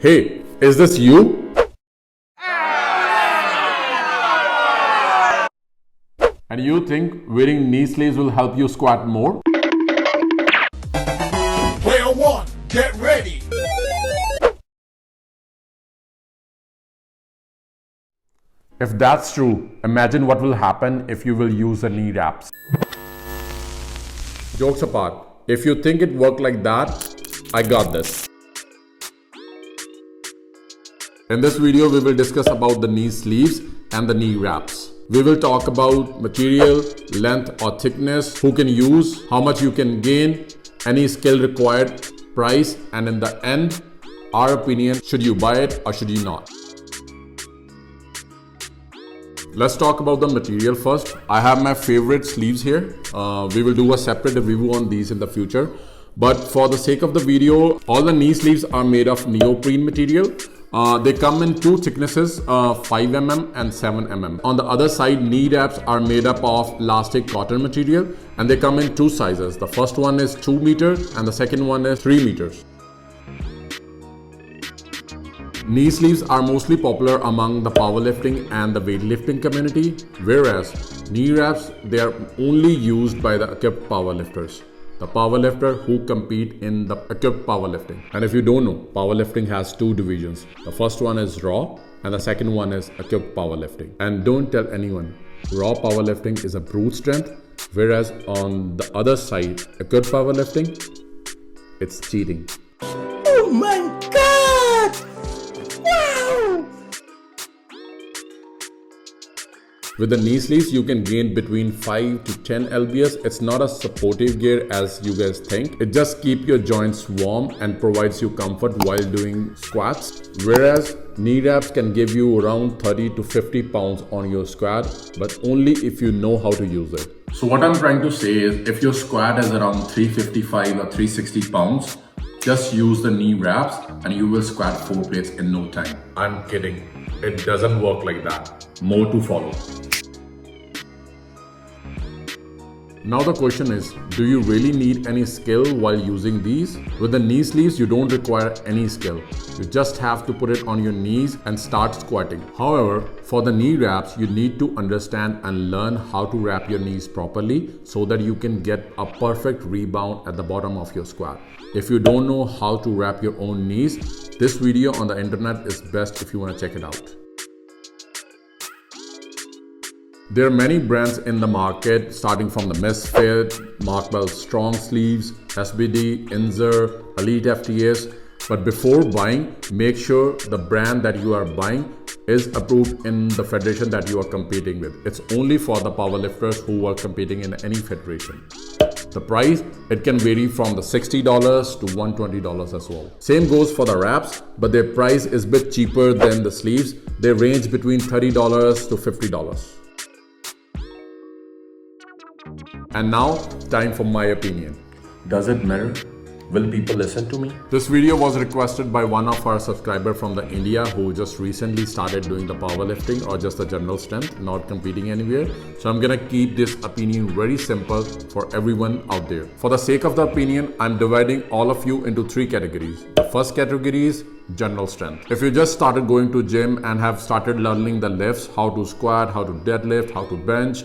Hey, is this you? And you think wearing knee sleeves will help you squat more? Player one, get ready. If that's true, imagine what will happen if you will use the knee wraps. Jokes apart, if you think it worked like that, I got this. In this video, we will discuss about the knee sleeves and the knee wraps. We will talk about material, length or thickness, who can use, how much you can gain, any skill required, price, and in the end, our opinion, should you buy it or should you not? Let's talk about the material first. I have my favorite sleeves here. We will do a separate review on these in the future. But for the sake of the video, all the knee sleeves are made of neoprene material. They come in two thicknesses, 5mm and 7mm. On the other side, knee wraps are made up of elastic cotton material and they come in two sizes. The first one is 2 meters and the second one is 3 meters. Knee sleeves are mostly popular among the powerlifting and the weightlifting community, whereas knee wraps, they are only used by the equipped powerlifters. The powerlifter who compete in the equipped powerlifting. And if you don't know, powerlifting has two divisions. The first one is raw and the second one is equipped powerlifting. And don't tell anyone, raw powerlifting is a brute strength, whereas on the other side, equipped powerlifting, it's cheating. Oh my God! Wow! With the knee sleeves, you can gain between 5 to 10 lbs. It's not a supportive gear as you guys think. It just keeps your joints warm and provides you comfort while doing squats. Whereas knee wraps can give you around 30 to 50 pounds on your squat, but only if you know how to use it. So what I'm trying to say is, if your squat is around 355 or 360 pounds, just use the knee wraps and you will squat 4 plates in no time. I'm kidding. It doesn't work like that. More to follow. Now the question is, do you really need any skill while using these? With the knee sleeves, you don't require any skill. You just have to put it on your knees and start squatting. However, for the knee wraps, you need to understand and learn how to wrap your knees properly so that you can get a perfect rebound at the bottom of your squat. If you don't know how to wrap your own knees, this video on the internet is best if you want to check it out. There are many brands in the market, starting from the Misfit, Markwell Strong Sleeves, SBD, Inzer, Elite FTS. But before buying, make sure the brand that you are buying is approved in the federation that you are competing with. It's only for the powerlifters who are competing in any federation. The price, it can vary from the $60 to $120 as well. Same goes for the wraps, but their price is a bit cheaper than the sleeves. They range between $30 to $50. And now, time for my opinion. Does it matter? Will people listen to me? This video was requested by one of our subscribers from the India who just recently started doing the powerlifting or just the general strength, not competing anywhere. So I'm gonna keep this opinion very simple for everyone out there. For the sake of the opinion, I'm dividing all of you into 3 categories. The first category is general strength. If you just started going to gym and have started learning the lifts, how to squat, how to deadlift, how to bench,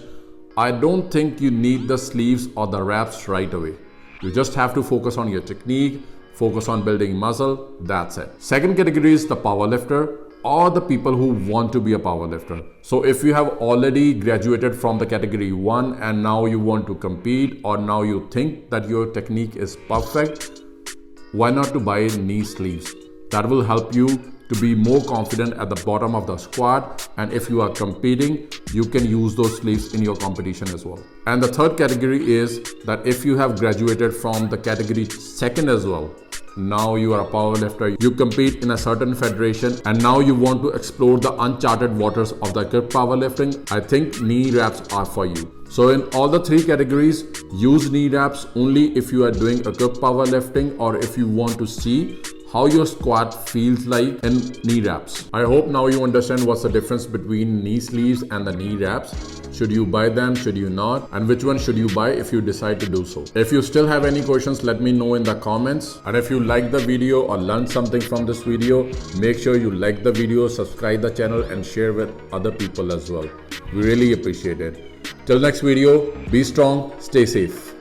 I don't think you need the sleeves or the wraps right away. You just have to focus on your technique, focus on building muscle, that's it. Second category is the powerlifter or the people who want to be a powerlifter. So if you have already graduated from the category 1 and now you want to compete, or now you think that your technique is perfect, why not to buy knee sleeves? That will help you to be more confident at the bottom of the squat, and if you are competing, you can use those sleeves in your competition as well. And the third category is that if you have graduated from the category 2nd as well, now you are a powerlifter, you compete in a certain federation and now you want to explore the uncharted waters of the equipped powerlifting, I think knee wraps are for you. So in all the 3 categories, use knee wraps only if you are doing equipped powerlifting or if you want to see how your squat feels like in knee wraps. I hope now you understand what's the difference between knee sleeves and the knee wraps. Should you buy them? Should you not? And which one should you buy if you decide to do so? If you still have any questions, let me know in the comments. And if you like the video or learned something from this video, make sure you like the video, subscribe the channel and share with other people as well. We really appreciate it. Till next video, be strong, stay safe.